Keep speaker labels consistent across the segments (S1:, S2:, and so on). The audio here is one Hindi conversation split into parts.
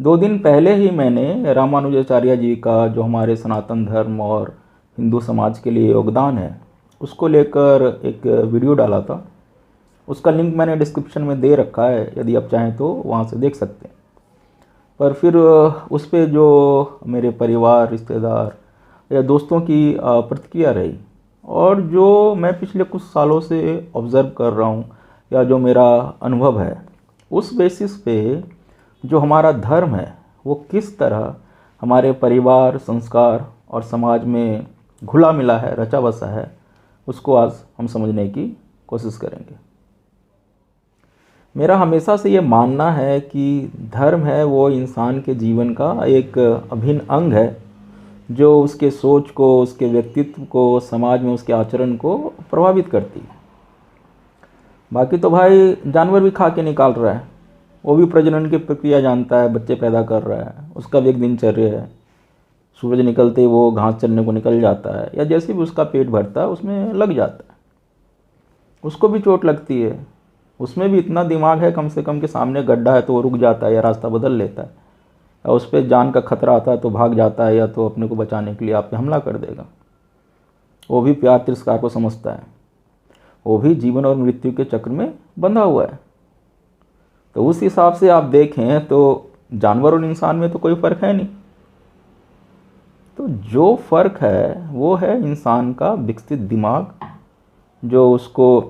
S1: 2 दिन पहले ही मैंने रामानुजाचार्य जी का जो हमारे सनातन धर्म और हिंदू समाज के लिए योगदान है उसको लेकर एक वीडियो डाला था। उसका लिंक मैंने डिस्क्रिप्शन में दे रखा है, यदि आप चाहें तो वहाँ से देख सकते हैं। पर फिर उस पे जो मेरे परिवार, रिश्तेदार या दोस्तों की प्रतिक्रिया रही, और जो मैं पिछले कुछ सालों से ऑब्ज़र्व कर रहा हूँ या जो मेरा अनुभव है, उस बेसिस पे जो हमारा धर्म है वो किस तरह हमारे परिवार, संस्कार और समाज में घुला मिला है, रचा बसा है, उसको आज हम समझने की कोशिश करेंगे। मेरा हमेशा से ये मानना है कि धर्म है वो इंसान के जीवन का एक अभिन्न अंग है, जो उसके सोच को, उसके व्यक्तित्व को, समाज में उसके आचरण को प्रभावित करती है। बाकी तो भाई जानवर भी खा के निकाल रहा है, वो भी प्रजनन की प्रक्रिया जानता है, बच्चे पैदा कर रहा है, उसका भी एक दिनचर्या है। सूरज निकलते ही वो घास चरने को निकल जाता है, या जैसे भी उसका पेट भरता है उसमें लग जाता है। उसको भी चोट लगती है, उसमें भी इतना दिमाग है कम से कम कि सामने गड्ढा है तो वो रुक जाता है या रास्ता बदल लेता है, या उस पर जान का खतरा आता है तो भाग जाता है, या तो अपने को बचाने के लिए आप पे हमला कर देगा। वो भी प्यार तिरस्कार को समझता है, वो भी जीवन और मृत्यु के चक्र में बंधा हुआ है। तो उस हिसाब से आप देखें तो जानवर और इंसान में तो कोई फ़र्क है नहीं। तो जो फ़र्क है वो है इंसान का विकसित दिमाग, जो उसको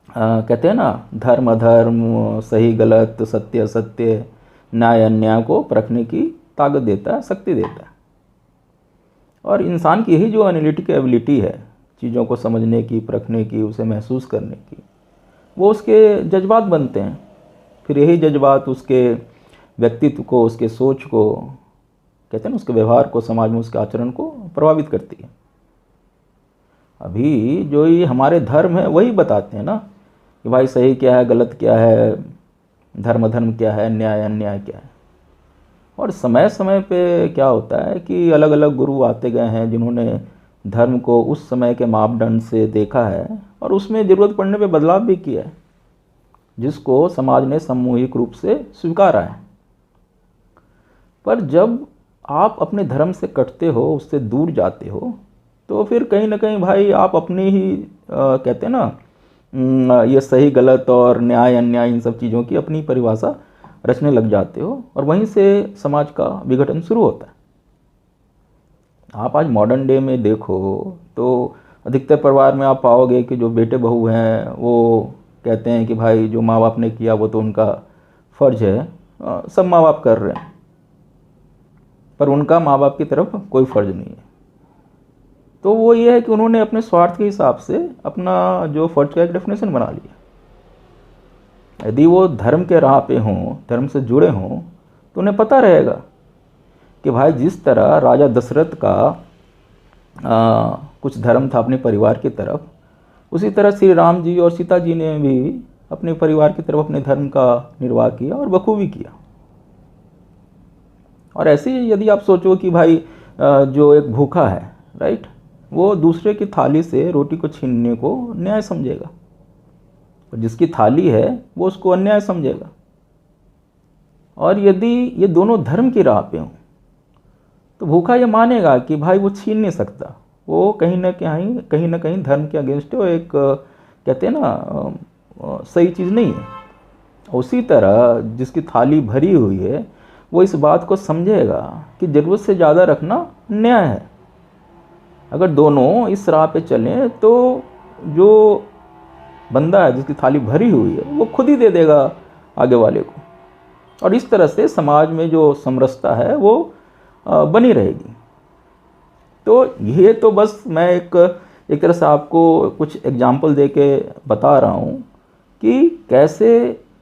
S1: कहते हैं ना, धर्म अधर्म, सही गलत, सत्य असत्य, न्याय अन्याय को परखने की ताकत देता है, शक्ति देता है। और इंसान की यही जो एनालिटिक एबिलिटी है, चीज़ों को समझने की, परखने की, उसे महसूस करने की, वो उसके जज्बात बनते हैं। फिर यही जज्बात उसके व्यक्तित्व को, उसके सोच को, कहते हैं ना, उसके व्यवहार को, समाज में उसके आचरण को प्रभावित करती है। अभी जो ये हमारे धर्म है वही बताते हैं ना कि भाई सही क्या है, गलत क्या है, धर्म अधर्म क्या है, न्याय अन्याय क्या है। और समय समय पे क्या होता है कि अलग अलग गुरु आते गए हैं जिन्होंने धर्म को उस समय के मापदंड से देखा है और उसमें ज़रूरत पड़ने पे बदलाव भी किया है, जिसको समाज ने सामूहिक रूप से स्वीकारा है। पर जब आप अपने धर्म से कटते हो, उससे दूर जाते हो, तो फिर कहीं ना कहीं भाई आप अपनी ही कहते हैं ना, ये सही गलत और न्याय अन्याय, इन सब चीज़ों की अपनी परिभाषा रचने लग जाते हो, और वहीं से समाज का विघटन शुरू होता है। आप आज मॉडर्न डे में देखो तो अधिकतर परिवार में आप पाओगे कि जो बेटे बहू हैं वो कहते हैं कि भाई जो माँ बाप ने किया वो तो उनका फ़र्ज है, सब माँ बाप कर रहे हैं, पर उनका माँ बाप की तरफ कोई फ़र्ज नहीं है। तो वो ये है कि उन्होंने अपने स्वार्थ के हिसाब से अपना जो फ़र्ज का एक डेफिनेशन बना लिया। यदि वो धर्म के राह पे हों, धर्म से जुड़े हों, तो उन्हें पता रहेगा कि भाई जिस तरह राजा दशरथ का कुछ धर्म था अपने परिवार की तरफ, उसी तरह श्री राम जी और सीता जी ने भी अपने परिवार की तरफ अपने धर्म का निर्वाह किया और बखूबी किया। और ऐसे ही यदि आप सोचो कि भाई जो एक भूखा है, राइट, वो दूसरे की थाली से रोटी को छीनने को न्याय समझेगा, और जिसकी थाली है वो उसको अन्याय समझेगा। और यदि ये दोनों धर्म की राह पे हों तो भूखा ये मानेगा कि भाई वो छीन नहीं सकता, वो कहीं ना कहीं धर्म के अगेंस्ट है, वो एक कहते हैं ना सही चीज़ नहीं है। उसी तरह जिसकी थाली भरी हुई है वो इस बात को समझेगा कि ज़रूरत से ज़्यादा रखना न्याय है। अगर दोनों इस राह पे चलें तो जो बंदा है जिसकी थाली भरी हुई है वो खुद ही दे देगा आगे वाले को, और इस तरह से समाज में जो समरसता है वो बनी रहेगी। तो ये तो बस मैं एक तरह से आपको कुछ एग्जाम्पल दे के बता रहा हूँ कि कैसे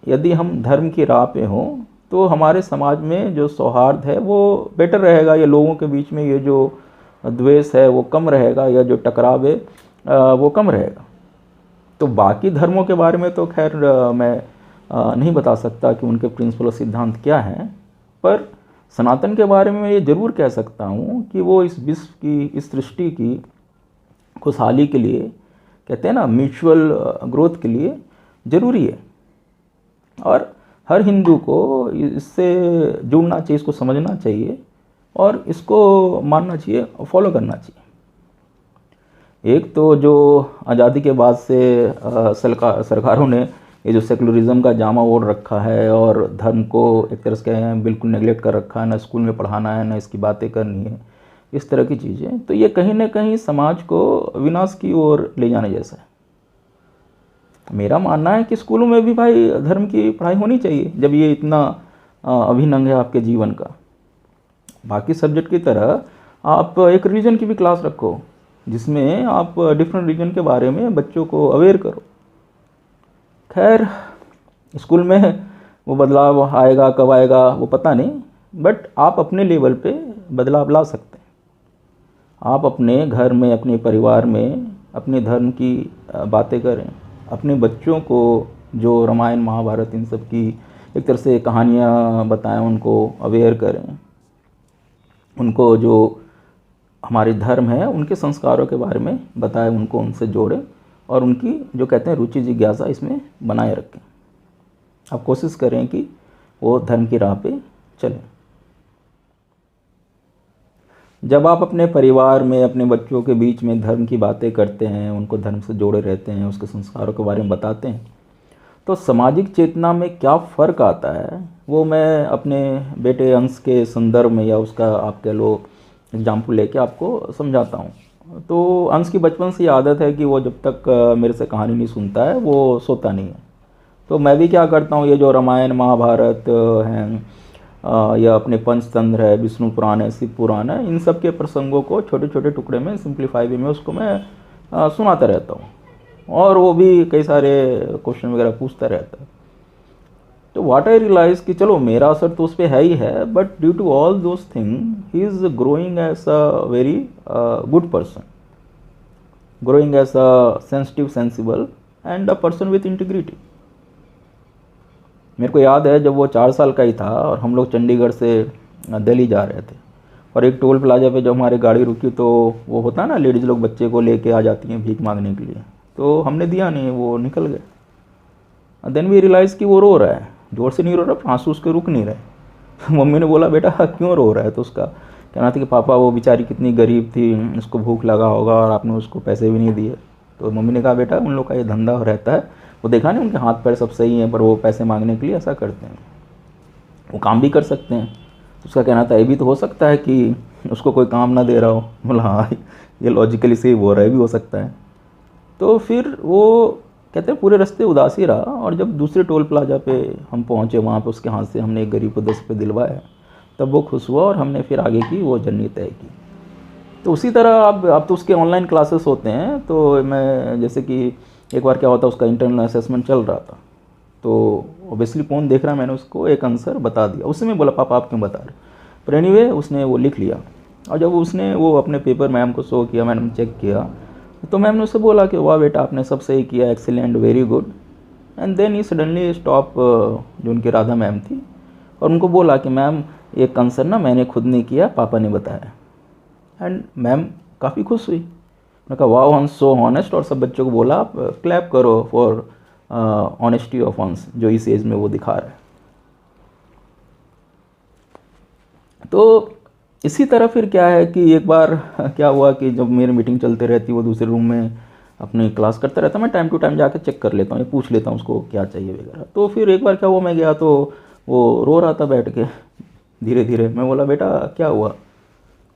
S1: यदि हम धर्म की राह पे हों तो हमारे समाज में जो सौहार्द है वो बेटर रहेगा, या लोगों के बीच में ये जो द्वेष है वो कम रहेगा, या जो टकराव है वो कम रहेगा। तो बाकी धर्मों के बारे में तो खैर मैं नहीं बता सकता कि उनके प्रिंसिपल और सिद्धांत क्या हैं, पर सनातन के बारे में ये ज़रूर कह सकता हूँ कि वो इस विश्व की, इस सृष्टि की खुशहाली के लिए, कहते हैं ना म्यूचुअल ग्रोथ के लिए ज़रूरी है। और हर हिंदू को इससे जुड़ना चाहिए, इसको समझना चाहिए और इसको मानना चाहिए और फॉलो करना चाहिए। एक तो जो आज़ादी के बाद से सरकारों ने ये जो सेकुलरिज्म का जामा ओढ़ रखा है और धर्म को एक तरह से कहें बिल्कुल नेगलेक्ट कर रखा है, ना स्कूल में पढ़ाना है ना इसकी बातें करनी है, इस तरह की चीज़ें, तो ये कहीं ना कहीं समाज को विनाश की ओर ले जाने जैसा है। मेरा मानना है कि स्कूलों में भी भाई धर्म की पढ़ाई होनी चाहिए जब ये इतना अभिन्न अंग है आपके जीवन का। बाकी सब्जेक्ट की तरह आप एक रिलीजन की भी क्लास रखो जिसमें आप डिफरेंट रिलीजन के बारे में बच्चों को अवेयर करो। खैर स्कूल में वो बदलाव आएगा कब आएगा वो पता नहीं, बट आप अपने लेवल पे बदलाव ला सकते हैं। आप अपने घर में अपने परिवार में अपने धर्म की बातें करें, अपने बच्चों को जो रामायण महाभारत इन सब की एक तरह से कहानियाँ बताएं, उनको अवेयर करें, उनको जो हमारे धर्म है उनके संस्कारों के बारे में बताएं, उनको उनसे जोड़ें और उनकी जो कहते हैं रुचि जिज्ञासा इसमें बनाए रखें। आप कोशिश करें कि वो धर्म की राह पे चलें। जब आप अपने परिवार में अपने बच्चों के बीच में धर्म की बातें करते हैं, उनको धर्म से जोड़े रहते हैं, उसके संस्कारों के बारे में बताते हैं, तो सामाजिक चेतना में क्या फ़र्क आता है वो मैं अपने बेटे अंश के संदर्भ में या उसका आप कह लो एग्जाम्पल लेके आपको समझाता हूँ। तो अंश की बचपन से आदत है कि वो जब तक मेरे से कहानी नहीं सुनता है वो सोता नहीं है। तो मैं भी क्या करता हूँ, ये जो रामायण महाभारत हैं या अपने पंचतंत्र है, विष्णु पुराण है, शिव पुराण है, इन सब के प्रसंगों को छोटे छोटे टुकड़े में सिंप्लीफाई वे में उसको मैं सुनाता रहता हूँ और वो भी कई सारे क्वेश्चन वगैरह पूछता रहता है। तो व्हाट आई रियलाइज कि चलो मेरा असर तो उस पर है ही है, but due to all those thing he is growing as a very good person, growing as a sensitive sensible and a person with integrity. मेरे को याद है जब वो 4 साल का ही था और हम लोग चंडीगढ़ से दिल्ली जा रहे थे और एक टोल प्लाजा पे जब हमारी गाड़ी रुकी तो वो होता है ना, लेडीज़ लोग बच्चे को लेके आ जाती हैं भीख मांगने के लिए, तो हमने दिया नहीं, वो निकल गए। देन वी रियलाइज़ कि वो रो रहा है, जोर से नहीं रो रहा, आंसू उसके रुक नहीं रहे। मम्मी ने बोला बेटा क्यों रो रहा है, तो उसका कहना था कि पापा वो बेचारी कितनी गरीब थी, उसको भूख लगा होगा और आपने उसको पैसे भी नहीं दिए। तो मम्मी ने कहा बेटा उन लोग का ये धंधा रहता है, वो देखा नहीं उनके हाथ पैर सब सही हैं पर वो पैसे मांगने के लिए ऐसा करते हैं, वो काम भी कर सकते हैं। तो उसका कहना था ये भी तो हो सकता है कि उसको कोई काम ना दे रहा हो। बोला हाँ ये लॉजिकली सही बोल रहा है, भी हो सकता है। तो फिर वो कहते हैं पूरे रास्ते उदास ही रहा और जब दूसरे टोल प्लाजा पे हम पहुँचे वहाँ पे उसके हाथ से हमने एक गरीब को 10 रुपये दिलवाया, तब वो खुश हुआ और हमने फिर आगे की वो जर्नी तय की। तो उसी तरह अब तो उसके ऑनलाइन क्लासेस होते हैं, तो मैं जैसे कि एक बार क्या होता उसका इंटरनल असेसमेंट चल रहा था, तो ऑब्वियसली फ़ोन देख रहा मैंने उसको एक आंसर बता दिया, उससे मैं बोला पापा आप क्यों बता रहे, पर एनीवे उसने वो लिख लिया। और जब उसने वो अपने पेपर मैम को शो किया, मैंने चेक किया, तो मैम ने उससे बोला कि वाह बेटा आपने सब सही किया, excellent, very good. And then he suddenly stop, जो उनकी राधा मैम थी, और उनको बोला कि मैम एक आंसर ना मैंने खुद नहीं किया, पापा ने बताया। एंड मैम काफ़ी खुश हुई, उन्होंने कहा वाह हंस सो ऑनेस्ट, और सब बच्चों को बोला आप क्लैप करो फॉर ऑनेस्टी ऑफ हंस, जो इस एज में वो दिखा रहा है। तो इसी तरह फिर क्या है कि एक बार क्या हुआ कि जब मेरी मीटिंग चलते रहती, वो दूसरे रूम में अपनी क्लास करता रहता, मैं टाइम टू टाइम जाके चेक कर लेता हूँ, ये पूछ लेता हूँ उसको क्या चाहिए वगैरह। तो फिर एक बार क्या हुआ, मैं गया तो वो रो रहा था बैठ के धीरे धीरे। मैं बोला बेटा क्या हुआ,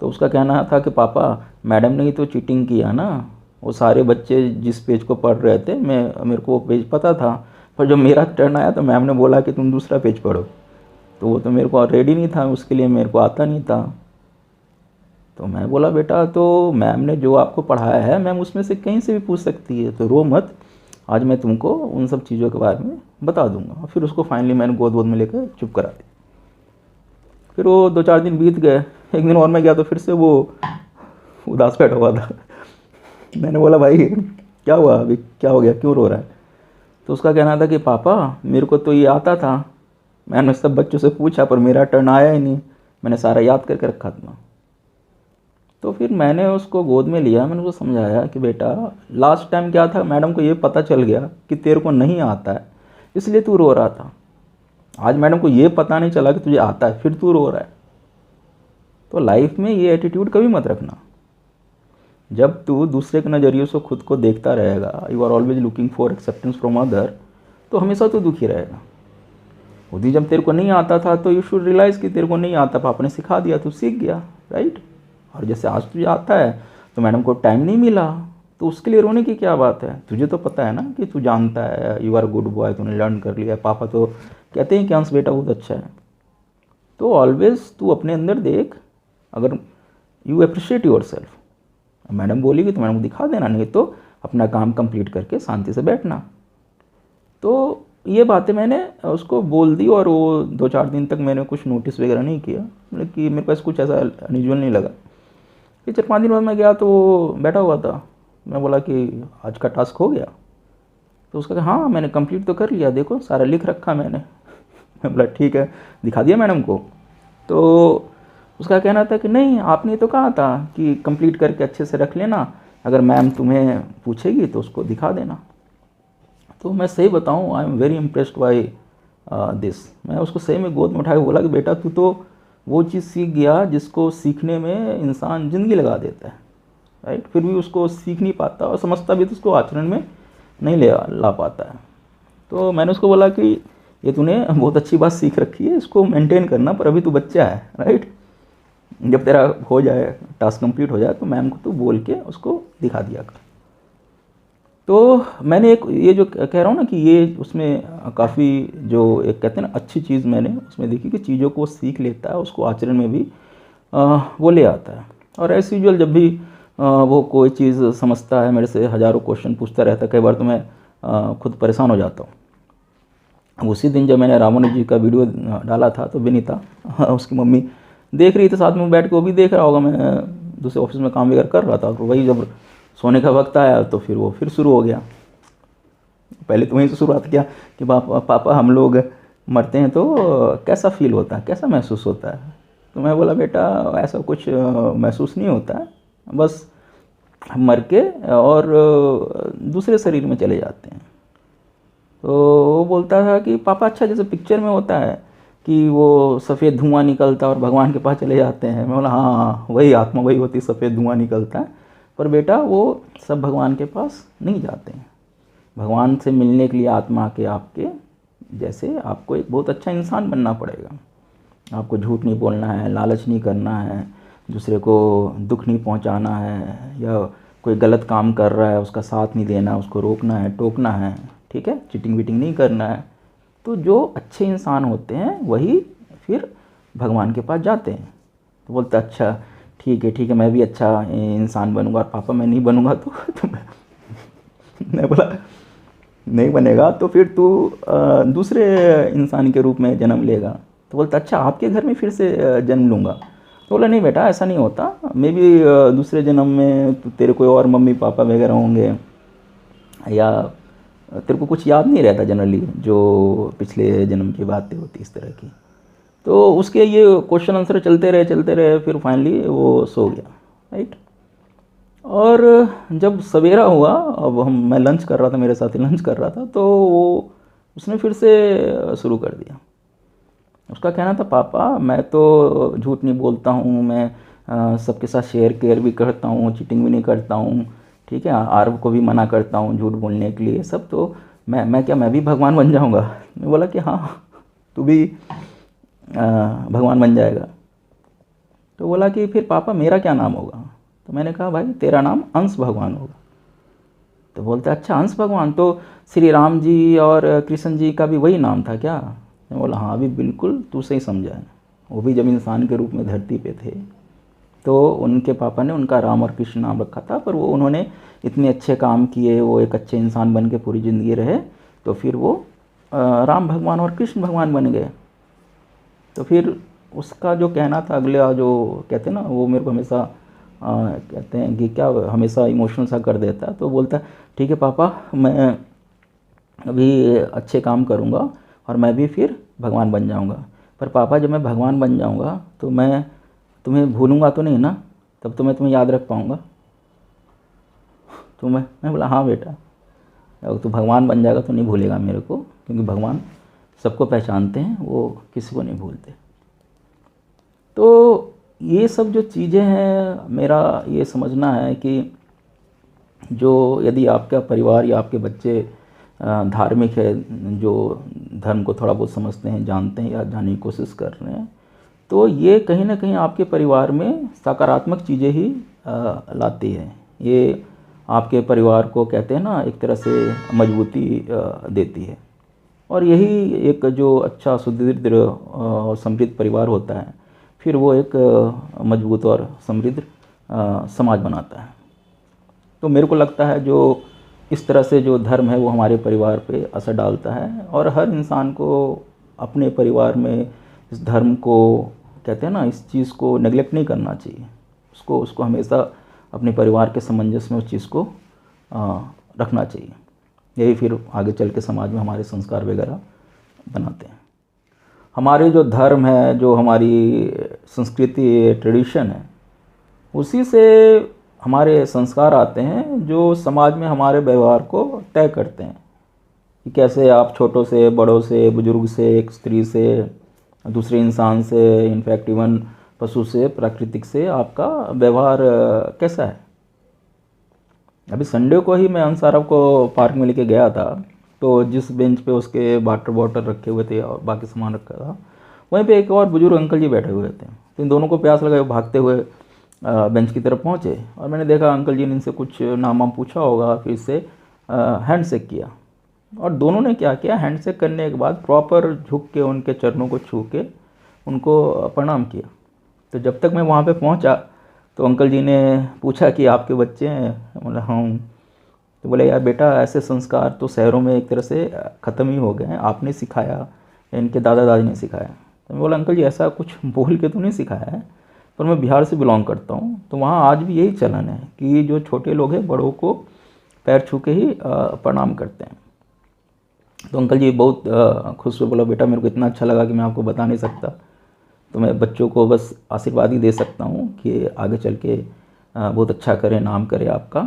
S1: तो उसका कहना था कि पापा मैडम ने ही तो चीटिंग किया ना, वो सारे बच्चे जिस पेज को पढ़ रहे थे मेरे को वो पेज पता था, पर जब मेरा टर्न आया तो मैम ने बोला कि तुम दूसरा पेज पढ़ो, तो वो तो मेरे को रेडी नहीं था, उसके लिए मेरे को आता नहीं था। तो मैं बोला बेटा तो मैम ने जो आपको पढ़ाया है मैम उसमें से कहीं से भी पूछ सकती है, तो रो मत, आज मैं तुमको उन सब चीज़ों के बारे में बता दूंगा। फिर उसको फाइनली मैंने गोद में लेकर चुप करा दिया। फिर वो 2-4 दिन बीत गए, एक दिन और मैं गया तो फिर से वो उदास बैठा हुआ था। मैंने बोला भाई क्या हुआ, अभी क्या हो गया, क्यों रो रहा है? तो उसका कहना था कि पापा मेरे को तो ये आता था, मैंने सब बच्चों से पूछा पर मेरा टर्न आया ही नहीं, मैंने सारा याद करके रखा था। तो फिर मैंने उसको गोद में लिया, मैंने उसको समझाया कि बेटा लास्ट टाइम क्या था, मैडम को ये पता चल गया कि तेरे को नहीं आता है, इसलिए तू रो रहा था। आज मैडम को ये पता नहीं चला कि तुझे आता है, फिर तू रो रहा है। तो लाइफ में ये एटीट्यूड कभी मत रखना। जब तू दूसरे के नज़रिए से खुद को देखता रहेगा, you are always looking for acceptance from other, तो हमेशा तो दुखी रहेगा। खुद ही जब तेरे को नहीं आता था तो यू शुड रियलाइज़ कि तेरे को नहीं आता, पापा ने सिखा दिया, तू सीख गया, राइट। और जैसे आज तुझे आता है तो मैडम को टाइम नहीं मिला, तो उसके लिए रोने की क्या बात है। तुझे तो पता है ना कि तू जानता है, यू आर गुड बॉय, तूने लर्न कर लिया। पापा तो कहते हैं कि अंश बेटा बहुत अच्छा है। तो ऑलवेज तू अपने अंदर देख, अगर you appreciate your self, madam बोलेगी तो मैडम को दिखा देना, नहीं तो अपना काम कंप्लीट करके शांति से बैठना। तो ये बातें मैंने उसको बोल दी, और वो 2-4 दिन तक मैंने कुछ नोटिस वगैरह नहीं किया, मतलब कि मेरे पास कुछ ऐसा अनयूजुअल नहीं लगा। फिर 4-5 दिन बाद मैं गया तो वो बैठा हुआ था। मैं बोला कि आज का टास्क हो गया? तो उसका हाँ मैंने कंप्लीट तो कर लिया, देखो सारा लिख रखा मैंने। मैं बोला ठीक है, दिखा दिया मैडम को? तो उसका कहना था कि नहीं, आपने तो कहा था कि कंप्लीट करके अच्छे से रख लेना, अगर मैम तुम्हें पूछेगी तो उसको दिखा देना। तो मैं सही बताऊँ, I am very impressed by this. मैं उसको सही में गोद में उठा के बोला कि बेटा तू तो वो चीज़ सीख गया जिसको सीखने में इंसान ज़िंदगी लगा देता है, राइट। फिर भी उसको सीख नहीं पाता, और समझता भी तो उसको आचरण में नहीं ला पाता है। तो मैंने उसको बोला कि ये तूने बहुत अच्छी बात सीख रखी है, इसको मेंटेन करना, पर अभी तू बच्चा है, राइट। जब तेरा हो जाए, टास्क कंप्लीट हो जाए, तो मैम को तू बोल के उसको दिखा दिया कर। तो मैंने एक ये जो कह रहा हूँ ना कि ये उसमें काफ़ी जो एक कहते हैं ना अच्छी चीज़ मैंने उसमें देखी कि चीज़ों को सीख लेता है, उसको आचरण में भी वो ले आता है। और एज यूजुअल जब भी वो कोई चीज़ समझता है, मेरे से हज़ारों क्वेश्चन पूछता रहता है, कई बार तो मैं खुद परेशान हो जाता हूँ। उसी दिन जब मैंने रामानुज जी का वीडियो डाला था तो विनीता उसकी मम्मी देख रही थी, साथ में बैठ के वो भी देख रहा होगा। मैं दूसरे ऑफिस में काम वगैरह कर रहा था, तो वही जब सोने का वक्त आया तो फिर वो फिर शुरू हो गया। पहले तो वहीं से शुरुआत किया कि पापा हम लोग मरते हैं तो कैसा फील होता है, कैसा महसूस होता है। तो मैं बोला बेटा ऐसा कुछ महसूस नहीं होता है, बस हम मर के और दूसरे शरीर में चले जाते हैं। तो वो बोलता था कि पापा अच्छा जैसे पिक्चर में होता है कि वो सफ़ेद धुआं निकलता है और भगवान के पास चले जाते हैं। मैं बोला हाँ वही आत्मा वही होती, सफ़ेद धुआं निकलता है, पर बेटा वो सब भगवान के पास नहीं जाते हैं। भगवान से मिलने के लिए आत्मा के आपके जैसे आपको एक बहुत अच्छा इंसान बनना पड़ेगा। आपको झूठ नहीं बोलना है, लालच नहीं करना है, दूसरे को दुख नहीं पहुंचाना है, या कोई गलत काम कर रहा है उसका साथ नहीं देना, उसको रोकना है, टोकना है, ठीक है, चीटिंग वीटिंग नहीं करना है। तो जो अच्छे इंसान होते हैं वही फिर भगवान के पास जाते हैं। तो बोलते अच्छा ठीक है मैं भी अच्छा इंसान बनूंगा, और पापा मैं नहीं बनूंगा तो मैं बोला नहीं बनेगा तो फिर तू दूसरे इंसान के रूप में जन्म लेगा। तो बोलता अच्छा आपके घर में फिर से जन्म लूँगा। तो बोला नहीं बेटा ऐसा नहीं होता, मे भी दूसरे जन्म में तो तेरे कोई और मम्मी पापा वगैरह होंगे, या तेरे को कुछ याद नहीं रहता जनरली, जो पिछले जन्म की बातें होती इस तरह की। तो उसके ये क्वेश्चन आंसर चलते रहे, फिर फाइनली वो सो गया, राइट। और जब सवेरा हुआ, अब मैं लंच कर रहा था, मेरे साथ ही लंच कर रहा था, तो वो उसने फिर से शुरू कर दिया। उसका कहना था पापा मैं तो झूठ नहीं बोलता हूँ, मैं सबके साथ शेयर केयर भी करता हूँ, चीटिंग भी नहीं करता हूँ, ठीक है, आरव को भी मना करता हूँ झूठ बोलने के लिए सब। तो मैं भी भगवान बन जाऊँगा? मैं बोला कि हाँ तू भी भगवान बन जाएगा। तो बोला कि फिर पापा मेरा क्या नाम होगा? तो मैंने कहा भाई तेरा नाम अंश भगवान होगा। तो बोलते अच्छा अंश भगवान, तो श्री राम जी और कृष्ण जी का भी वही नाम था क्या? मैं बोला हाँ अभी बिल्कुल तू सही समझा है। वो भी जब इंसान के रूप में धरती पे थे तो उनके पापा ने उनका राम और कृष्ण नाम रखा था, पर वो उन्होंने इतने अच्छे काम किए, वो एक अच्छे इंसान बन के पूरी ज़िंदगी रहे, तो फिर वो राम भगवान और कृष्ण भगवान बन गए। तो फिर उसका जो कहना था अगला जो कहते हैं ना, वो मेरे को हमेशा कहते हैं कि क्या हमेशा इमोशनल सा कर देता है। तो बोलता है ठीक है पापा मैं अभी अच्छे काम करूँगा और मैं भी फिर भगवान बन जाऊँगा, पर पापा जब मैं भगवान बन जाऊँगा तो मैं तुम्हें भूलूँगा तो नहीं ना, तब तो मैं तुम्हें याद रख पाऊँगा। तो मैं बोला हाँ बेटा, अगर तू भगवान बन जाएगा तो नहीं भूलेगा मेरे को, क्योंकि भगवान सबको पहचानते हैं, वो किसी को नहीं भूलते। तो ये सब जो चीज़ें हैं, मेरा ये समझना है कि जो यदि आपका परिवार या आपके बच्चे धार्मिक है, जो धर्म को थोड़ा बहुत समझते हैं, जानते हैं या जानने की कोशिश कर रहे हैं, तो ये कहीं ना कहीं आपके परिवार में सकारात्मक चीज़ें ही लाती है। ये आपके परिवार को कहते हैं ना, एक तरह से मजबूती देती है। और यही एक जो अच्छा सुदृढ़ और समृद्ध परिवार होता है, फिर वो एक मजबूत और समृद्ध समाज बनाता है। तो मेरे को लगता है जो इस तरह से जो धर्म है वो हमारे परिवार पे असर डालता है, और हर इंसान को अपने परिवार में इस धर्म को कहते हैं ना, इस चीज़ को नेगलेक्ट नहीं करना चाहिए। उसको हमेशा अपने परिवार के सामंजस्य में उस चीज़ को रखना चाहिए। यही फिर आगे चल के समाज में हमारे संस्कार वगैरह बनाते हैं। हमारे जो धर्म है, जो हमारी संस्कृति ट्रेडिशन है, उसी से हमारे संस्कार आते हैं जो समाज में हमारे व्यवहार को तय करते हैं कि कैसे आप छोटों से, बड़ों से, बुजुर्ग से, एक स्त्री से, दूसरे इंसान से, इनफैक्ट इवन पशु से, प्राकृतिक से आपका व्यवहार कैसा है। अभी संडे को ही मैं अंसारा को पार्क में लेके गया था, तो जिस बेंच पे उसके वाटर बॉटल रखे हुए थे और बाकी सामान रखा था, वहीं पे एक और बुजुर्ग अंकल जी बैठे हुए थे। तो इन दोनों को प्यास लगा, भागते हुए बेंच की तरफ पहुँचे, और मैंने देखा अंकल जी ने इनसे कुछ नाम वाम पूछा होगा, फिर से हैंडशेक किया। और दोनों ने क्या किया, हैंडशेक करने के बाद प्रॉपर झुक के उनके चरणों को छू के उनको प्रणाम किया। तो जब तक मैं वहाँ पे पहुँचा तो अंकल जी ने पूछा कि आपके बच्चे हैं? बोला हाँ। तो बोले यार बेटा, ऐसे संस्कार तो शहरों में एक तरह से ख़त्म ही हो गए हैं, आपने सिखाया या इनके दादा दादी ने सिखाया? तो मैं बोला अंकल जी ऐसा कुछ बोल के तो नहीं सिखाया है, पर मैं बिहार से बिलोंग करता हूँ, तो वहाँ आज भी यही चलन है कि जो छोटे लोग हैं बड़ों को पैर छू के ही प्रणाम करते हैं। तो अंकल जी बहुत खुश हुए, बोला बेटा मेरे को इतना अच्छा लगा कि मैं आपको बता नहीं सकता, तो मैं बच्चों को बस आशीर्वाद ही दे सकता हूँ कि आगे चल के बहुत अच्छा करें, नाम करे आपका।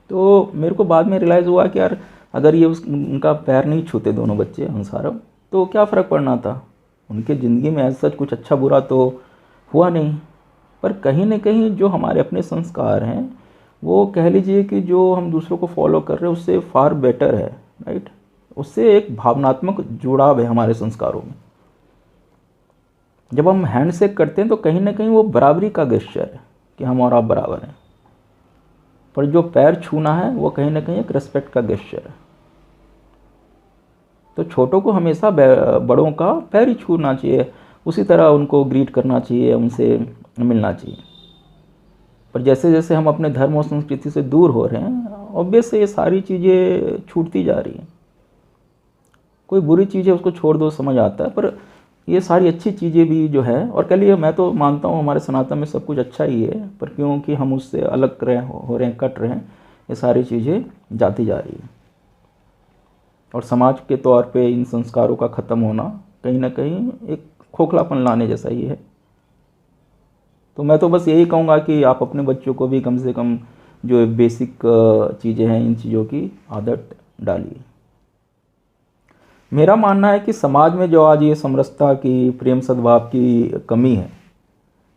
S1: तो मेरे को बाद में रियलाइज़ हुआ कि यार अगर ये उनका पैर नहीं छूते दोनों बच्चे अंसारव, तो क्या फ़र्क पड़ना था, उनके ज़िंदगी में ऐसा कुछ अच्छा बुरा तो हुआ नहीं। पर कहीं ना कहीं जो हमारे अपने संस्कार हैं, वो कह लीजिए कि जो हम दूसरों को फॉलो कर रहे हैं उससे फार बेटर है, राइट। उससे एक भावनात्मक जुड़ाव है हमारे संस्कारों में। जब हम हैंडशेक करते हैं तो कहीं ना कहीं वो बराबरी का गेस्चर है कि हम और आप बराबर हैं, पर जो पैर छूना है वो कहीं ना कहीं एक रिस्पेक्ट का गेस्चर है। तो छोटों को हमेशा बड़ों का पैर ही छूना चाहिए, उसी तरह उनको ग्रीट करना चाहिए, उनसे मिलना चाहिए। पर जैसे जैसे हम अपने धर्म और संस्कृति से दूर हो रहे हैं, ऑब्वियस ये सारी चीज़ें छूटती जा रही हैं। कोई बुरी चीज़ है उसको छोड़ दो, समझ आता है, पर ये सारी अच्छी चीज़ें भी जो है, और कह लिए मैं तो मानता हूँ हमारे सनातन में सब कुछ अच्छा ही है, पर क्योंकि हम उससे अलग हो रहे हैं, कट रहे हैं, ये सारी चीज़ें जाती जा रही हैं। और समाज के तौर पे इन संस्कारों का ख़त्म होना कहीं ना कहीं एक खोखलापन लाने जैसा ही है। तो मैं तो बस यही कहूँगा कि आप अपने बच्चों को भी कम से कम जो बेसिक चीज़ें हैं, इन चीज़ों की आदत डालिए। मेरा मानना है कि समाज में जो आज ये समरसता की, प्रेम सद्भाव की कमी है,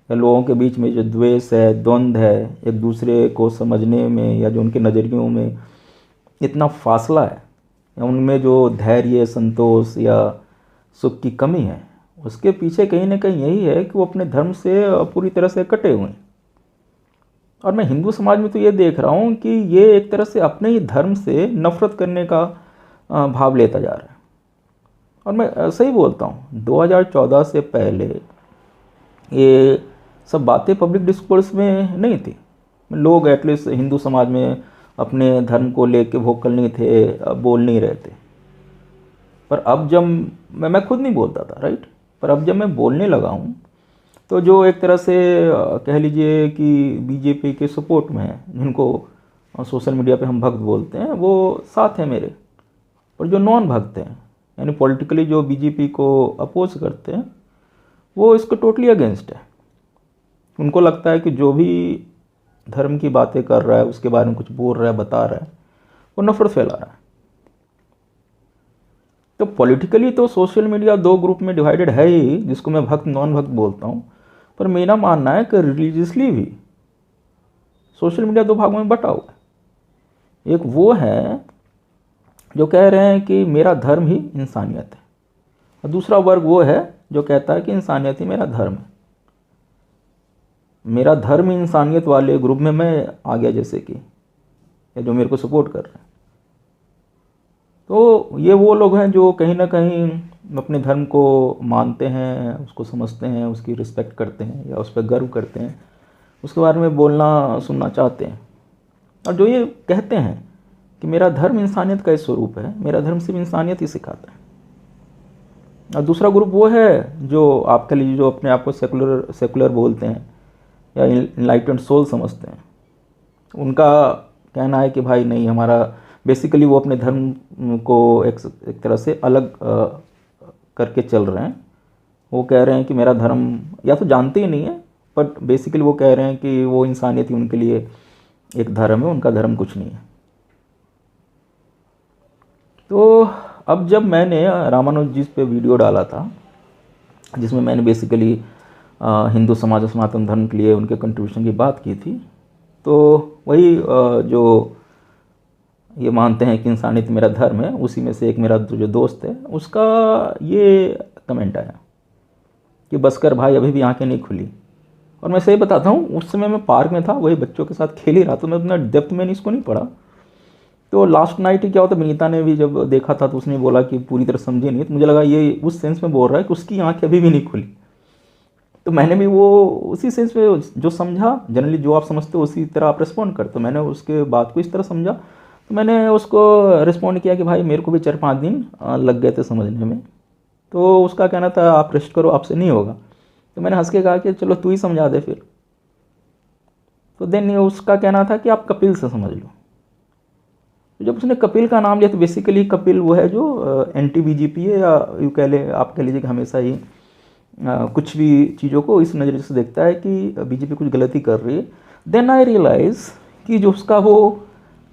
S1: या लोगों के बीच में जो द्वेष है, द्वंद्व है, एक दूसरे को समझने में या जो उनके नज़रियों में इतना फासला है, या उनमें जो धैर्य, संतोष या सुख की कमी है, उसके पीछे कहीं ना कहीं यही है कि वो अपने धर्म से पूरी तरह से कटे हुए हैं। और मैं हिंदू समाज में तो ये देख रहा हूँ कि ये एक तरह से अपने ही धर्म से नफरत करने का भाव लेता जा रहा है। और मैं सही बोलता हूँ, 2014 से पहले ये सब बातें पब्लिक डिस्कोर्स में नहीं थी। लोग एटलीस्ट हिंदू समाज में अपने धर्म को लेके वोकल नहीं थे, बोल नहीं रहे थे। पर अब जब मैं खुद नहीं बोलता था, राइट, पर अब जब मैं बोलने लगा हूँ, तो जो एक तरह से कह लीजिए कि बीजेपी के सपोर्ट में है, जिनको सोशल मीडिया पे हम भक्त बोलते हैं, वो साथ हैं मेरे। पर जो नॉन भक्त हैं, यानी पॉलिटिकली जो बीजेपी को अपोज करते हैं, वो इसको टोटली अगेंस्ट है। उनको लगता है कि जो भी धर्म की बातें कर रहा है, उसके बारे में कुछ बोल रहा है, बता रहा है, वो नफरत फैला रहा है। तो पॉलिटिकली तो सोशल मीडिया दो ग्रुप में डिवाइडेड है ही, जिसको मैं भक्त नॉन भक्त बोलता हूँ। पर मेरा मानना है कि रिलीजियसली भी सोशल मीडिया दो भागों में बटा हुआ है। एक वो है जो कह रहे हैं कि मेरा धर्म ही इंसानियत है, और दूसरा वर्ग वो है जो कहता है कि इंसानियत ही मेरा धर्म है। मेरा धर्म इंसानियत वाले ग्रुप में मैं आ गया, जैसे कि या जो मेरे को सपोर्ट कर रहे हैं। तो ये वो लोग हैं जो कहीं ना कहीं अपने धर्म को मानते हैं, उसको समझते हैं, उसकी रिस्पेक्ट करते हैं या उस पर गर्व करते हैं, उसके बारे में बोलना सुनना चाहते हैं। और जो ये कहते हैं कि मेरा धर्म इंसानियत का स्वरूप है, मेरा धर्म सिर्फ इंसानियत ही सिखाता है। और दूसरा ग्रुप वो है जो आप कह लीजिए जो अपने आप को सेकुलर बोलते हैं या इनलाइटेंड सोल समझते हैं। उनका कहना है कि भाई नहीं, हमारा बेसिकली वो अपने धर्म को एक तरह से अलग करके चल रहे हैं। वो कह रहे हैं कि मेरा धर्म, या तो जानते ही नहीं है, बट बेसिकली वो कह रहे हैं कि वो इंसानियत ही उनके लिए एक धर्म है, उनका धर्म कुछ नहीं है। तो अब जब मैंने रामानुज जी पे वीडियो डाला था, जिसमें मैंने बेसिकली हिंदू समाज और सनातन धर्म के लिए उनके कंट्रीब्यूशन की बात की थी, तो वही जो ये मानते हैं कि इंसानियत मेरा धर्म है, उसी में से एक मेरा जो दोस्त है, उसका ये कमेंट आया कि बस कर भाई, अभी भी आंखें नहीं खुली। और मैं सही बताता हूँ, उस समय मैं पार्क में था, वही बच्चों के साथ खेल ही रहा, तो मैं उतना डेप्थ में इसको नहीं पढ़ा। तो लास्ट नाइट ही क्या होता, विनीता ने भी जब देखा था तो उसने बोला कि पूरी तरह समझे नहीं, तो मुझे लगा ये उस सेंस में बोल रहा है कि उसकी आंखें अभी भी नहीं खुली। तो मैंने भी वो उसी सेंस में जो समझा, जनरली जो आप समझते हो उसी तरह आप रिस्पॉन्ड करते हो, मैंने उसके बात को इस तरह समझा। तो मैंने उसको रिस्पॉन्ड किया कि भाई मेरे को भी 4-5 दिन लग गए थे समझने में। तो उसका कहना था आप रेस्ट करो, आपसे नहीं होगा। तो मैंने हंस के कहा कि चलो तू ही समझा दे फिर। तो देन उसका कहना था कि आप कपिल से समझ लो। तो जब उसने कपिल का नाम लिया, तो बेसिकली कपिल वो है जो एंटी बीजेपी है, या यू कह ले, आप कह लीजिए कि हमेशा ही कुछ भी चीज़ों को इस नज़रिए से देखता है कि बीजेपी कुछ गलती कर रही है। देन आई रियलाइज़ कि जो उसका वो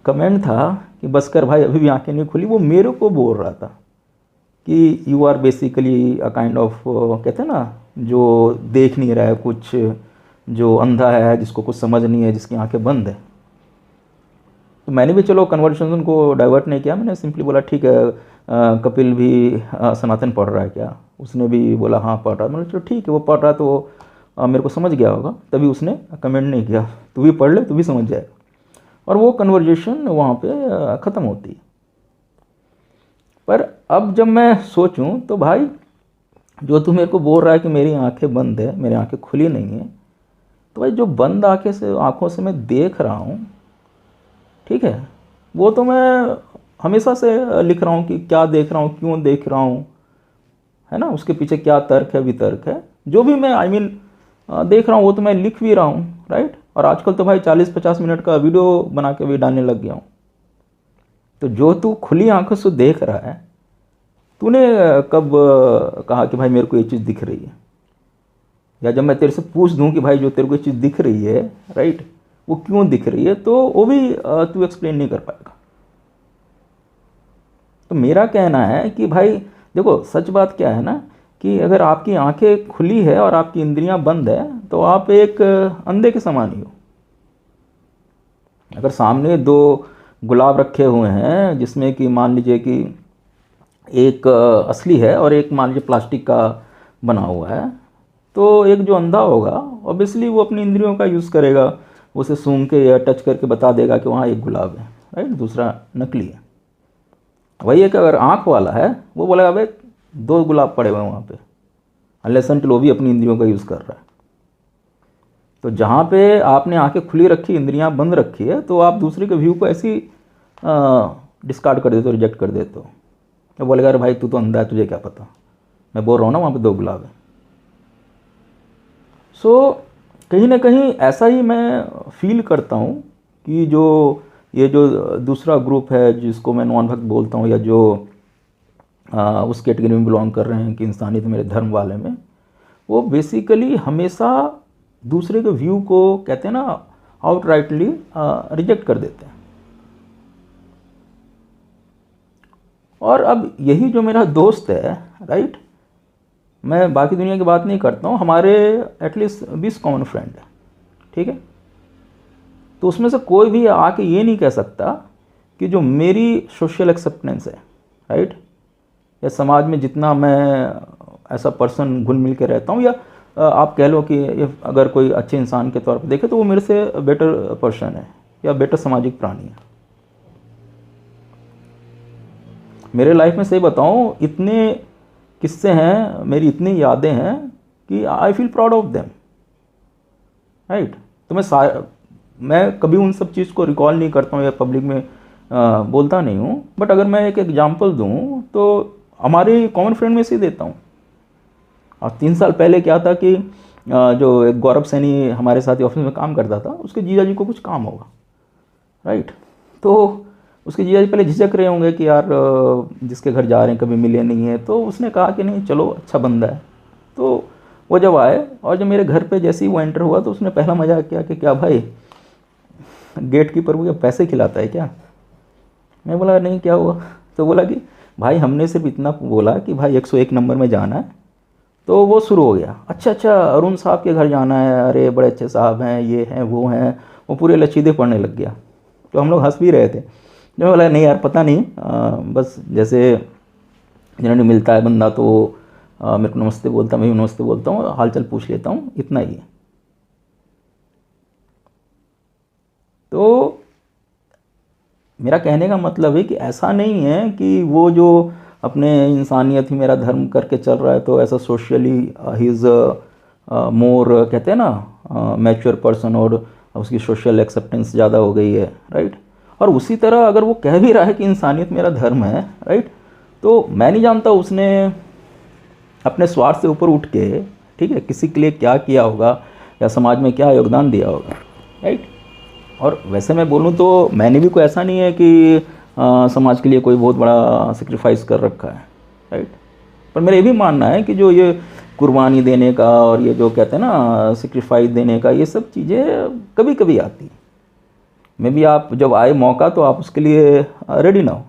S1: कमेंट था कि बस कर भाई, अभी भी आंखें नहीं खुली, वो मेरे को बोल रहा था कि you are basically a kind of, कहते हैं ना, जो देख नहीं रहा है कुछ, जो अंधा है, जिसको कुछ समझ नहीं है, जिसकी आंखें बंद है। तो मैंने भी चलो कन्वर्सेशन को डाइवर्ट नहीं किया, मैंने सिंपली बोला ठीक है, कपिल भी सनातन पढ़ रहा है क्या? उसने भी बोला हाँ पढ़ रहा है। मैंने चलो ठीक है, वो पढ़ रहा है तो मेरे को समझ गया होगा, तभी उसने कमेंट नहीं किया, तू भी पढ़ ले, तू भी समझ जाएगा। और वो कन्वर्जेशन वहाँ पे ख़त्म होती है। पर अब जब मैं सोचूं तो भाई, जो तू मेरे को बोल रहा है कि मेरी आंखें बंद है, मेरी आंखें खुली नहीं है, तो भाई जो बंद आंखों से मैं देख रहा हूँ, ठीक है, वो तो मैं हमेशा से लिख रहा हूँ कि क्या देख रहा हूँ, क्यों देख रहा हूँ, है ना, उसके पीछे क्या तर्क है, वितर्क है, जो भी मैं देख रहा हूँ वो तो मैं लिख भी रहा हूँ, राइट। और आजकल तो भाई 40-50 मिनट का वीडियो बना के भी डालने लग गया हूँ। तो जो तू खुली आंखों से देख रहा है, तूने कब कहा कि भाई मेरे को ये चीज़ दिख रही है? या जब मैं तेरे से पूछ दूं कि भाई जो तेरे को ये चीज़ दिख रही है, राइट, वो क्यों दिख रही है, तो वो भी तू एक्सप्लेन नहीं कर पाएगा। तो मेरा कहना है कि भाई देखो, सच बात क्या है ना, कि अगर आपकी आंखें खुली है और आपकी इंद्रियां बंद है, तो आप एक अंधे के समान ही हो। अगर सामने 2 गुलाब रखे हुए हैं, जिसमें कि मान लीजिए कि एक असली है और एक मान लीजिए प्लास्टिक का बना हुआ है, तो एक जो अंधा होगा ऑब्वियसली वो अपनी इंद्रियों का यूज़ करेगा, उसे सूंघ के या टच करके बता देगा कि वहाँ एक गुलाब है, राइट, दूसरा नकली है। वही एक अगर आँख वाला है, वो बोलेगा भाई 2 गुलाब पड़े हुए हैं वहाँ पे, अनलेस अनटिल वो भी अपनी इंद्रियों का यूज़ कर रहा है। तो जहाँ पे आपने आंखें खुली रखी, इंद्रियां बंद रखी है, तो आप दूसरे के व्यू को ऐसी डिस्कार्ड कर देते हो, रिजेक्ट कर देते हो। तो बोलेगा अरे भाई तू तो अंधा है, तुझे क्या पता, मैं बोल रहा हूँ ना वहाँ पे 2 गुलाब है। सो कहीं ना कहीं ऐसा ही मैं फील करता हूँ कि ये जो दूसरा ग्रुप है, जिसको मैं नॉन भक्त बोलता हूँ, या जो उस कैटेगरी में बिलोंग कर रहे हैं कि इंसानियत मेरे धर्म वाले में, वो बेसिकली हमेशा दूसरे के व्यू को, कहते हैं ना, आउटराइटली रिजेक्ट कर देते हैं। और अब यही जो मेरा दोस्त है, राइट, मैं बाकी दुनिया की बात नहीं करता हूँ, हमारे एटलीस्ट 20 कॉमन फ्रेंड है, ठीक है। तो उसमें से कोई भी आके ये नहीं कह सकता कि जो मेरी सोशल एक्सेप्टेंस है, राइट, या समाज में जितना मैं ऐसा पर्सन घुल मिल के रहता हूँ, या आप कह लो कि अगर कोई अच्छे इंसान के तौर पर देखे तो वो मेरे से बेटर पर्सन है या बेटर सामाजिक प्राणी है। मेरे लाइफ में सही बताऊँ, इतने किस्से हैं, मेरी इतनी यादें हैं कि I feel proud of them, right. तो मैं कभी उन सब चीज़ को रिकॉल नहीं करता हूँ या पब्लिक में बोलता नहीं हूँ, बट अगर मैं एक एग्जांपल दूँ तो हमारे कॉमन फ्रेंड में से ही देता हूँ। और 3 साल पहले क्या था कि जो एक गौरव सैनी हमारे साथ ऑफिस में काम करता था, उसके जीजा जी को कुछ काम होगा, राइट। तो उसके जीजा जी पहले झिझक रहे होंगे कि यार जिसके घर जा रहे हैं कभी मिले नहीं है, तो उसने कहा कि नहीं चलो अच्छा बंदा है। तो वो जब आए और जब मेरे घर पे जैसे ही वो एंटर हुआ तो उसने पहला मजाक किया कि क्या भाई गेट कीपर को क्या पैसे खिलाता है क्या। मैं बोला नहीं क्या हुआ। तो बोला कि भाई हमने सिर्फ इतना बोला कि भाई 101 नंबर में जाना है, तो वो शुरू हो गया, अच्छा अच्छा अरुण साहब के घर जाना है, अरे बड़े अच्छे साहब हैं, ये हैं वो हैं, वो पूरे लचीदे पढ़ने लग गया। तो हम लोग हंस भी रहे थे। जो बोला नहीं यार पता नहीं, बस जैसे जनरली मिलता है बंदा तो मेरे को नमस्ते बोलता, मैं भी नमस्ते बोलता हूँ, हाल चाल पूछ लेता हूँ, इतना ही है। तो मेरा कहने का मतलब है कि ऐसा नहीं है कि वो जो अपने इंसानियत ही मेरा धर्म करके चल रहा है तो ऐसा सोशली ही इज़ मोर, कहते हैं ना, मैच्योर पर्सन, और उसकी सोशल एक्सेप्टेंस ज़्यादा हो गई है, राइट। और उसी तरह अगर वो कह भी रहा है कि इंसानियत मेरा धर्म है, राइट, तो मैं नहीं जानता उसने अपने स्वार्थ से ऊपर उठ के, ठीक है, किसी के लिए क्या किया होगा या समाज में क्या योगदान दिया होगा, राइट। और वैसे मैं बोलूँ तो मैंने भी कोई ऐसा नहीं है कि समाज के लिए कोई बहुत बड़ा सेक्रीफाइस कर रखा है, राइट। पर मेरा ये भी मानना है कि जो ये कुर्बानी देने का और ये जो कहते हैं ना सेक्रीफाइस देने का, ये सब चीज़ें कभी कभी आती हैं। मे बी आप जब आए मौका तो आप उसके लिए रेडी ना हो,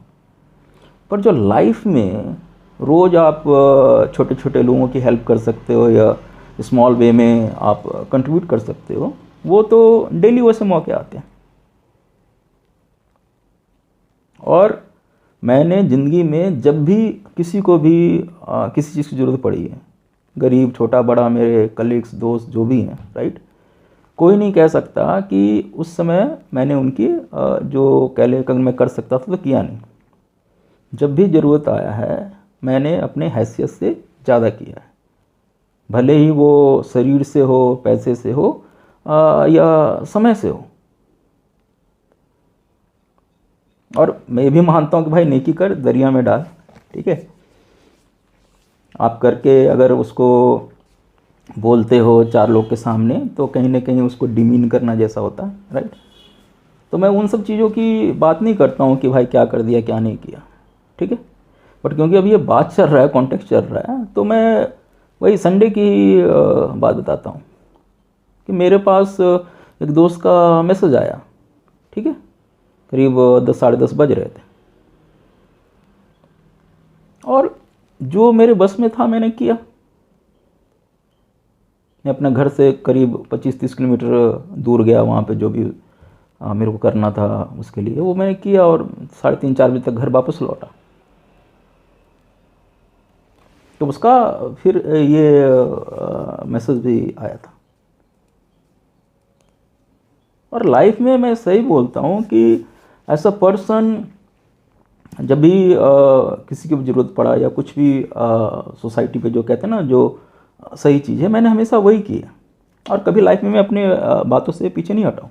S1: पर जो लाइफ में रोज़ आप छोटे छोटे लोगों की हेल्प कर सकते हो या स्मॉल वे में आप कंट्रीब्यूट कर सकते हो, वो तो डेली वैसे मौके आते हैं। और मैंने ज़िंदगी में जब भी किसी को भी किसी चीज़ की ज़रूरत पड़ी है, गरीब छोटा बड़ा, मेरे कलीग्स दोस्त जो भी हैं, राइट, कोई नहीं कह सकता कि उस समय मैंने उनकी जो कह ले अगर मैं कर सकता था तो किया नहीं। जब भी ज़रूरत आया है मैंने अपने हैसियत से ज़्यादा किया है, भले ही वो शरीर से हो, पैसे से हो या समय से हो। और मैं ये भी मानता हूँ कि भाई नेकी कर दरिया में डाल, ठीक है। आप करके अगर उसको बोलते हो 4 लोग के सामने तो कहीं ना कहीं उसको डिमीन करना जैसा होता है, राइट। तो मैं उन सब चीज़ों की बात नहीं करता हूँ कि भाई क्या कर दिया क्या नहीं किया, ठीक है। बट क्योंकि अभी ये बात चल रहा है, कॉन्टेक्स्ट चल रहा है, तो मैं वही संडे की बात बताता हूँ कि मेरे पास एक दोस्त का मैसेज आया, ठीक है, करीब 10 साढ़े 10 बज रहे थे, और जो मेरे बस में था मैंने किया। मैं अपने घर से करीब 25-30 किलोमीटर दूर गया, वहाँ पे जो भी मेरे को करना था उसके लिए वो मैंने किया, और 3:30-4 बजे तक घर वापस लौटा। तो उसका फिर ये मैसेज भी आया था। और लाइफ में मैं सही बोलता हूँ कि ऐसा पर्सन जब भी किसी की ज़रूरत पड़ा या कुछ भी सोसाइटी पे जो कहते हैं ना जो सही चीज़ है, मैंने हमेशा वही की है। और कभी लाइफ में मैं अपने बातों से पीछे नहीं हटाऊँ,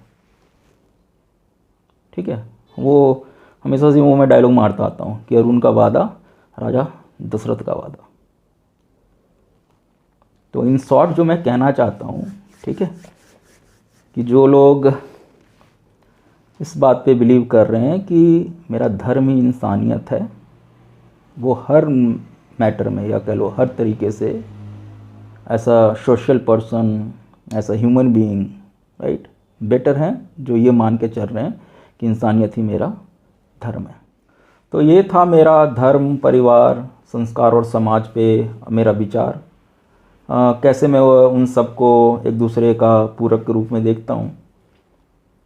S1: ठीक है। वो हमेशा से वो मैं डायलॉग मारता आता हूँ कि अरुण का वादा राजा दशरथ का वादा। तो इन शॉर्ट जो मैं कहना चाहता हूँ, ठीक है, कि जो लोग इस बात पे बिलीव कर रहे हैं कि मेरा धर्म ही इंसानियत है, वो हर मैटर में या कह लो हर तरीके से ऐसा सोशल पर्सन, ऐसा ह्यूमन बीइंग, राइट, बेटर हैं जो ये मान के चल रहे हैं कि इंसानियत ही मेरा धर्म है। तो ये था मेरा धर्म, परिवार, संस्कार और समाज पे मेरा विचार। कैसे मैं उन सबको एक दूसरे का पूरक के रूप में देखता हूँ।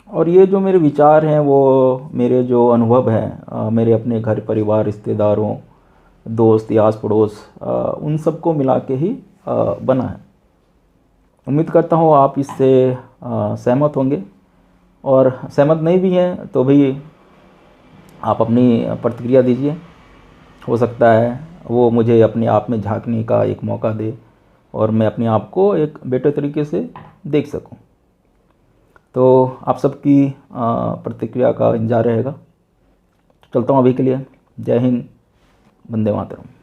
S1: और ये जो मेरे विचार हैं वो मेरे जो अनुभव हैं मेरे अपने घर परिवार, रिश्तेदारों, दोस्त, यास पड़ोस, उन सबको मिला के ही बना है। उम्मीद करता हूँ आप इससे सहमत होंगे, और सहमत नहीं भी हैं तो भी आप अपनी प्रतिक्रिया दीजिए। हो सकता है वो मुझे अपने आप में झांकने का एक मौका दे और मैं अपने आप को एक बेहतर तरीके से देख सकूं। तो आप सबकी प्रतिक्रिया का इंतजार रहेगा। चलता हूँ अभी के लिए। जय हिंद, वंदे मातरम।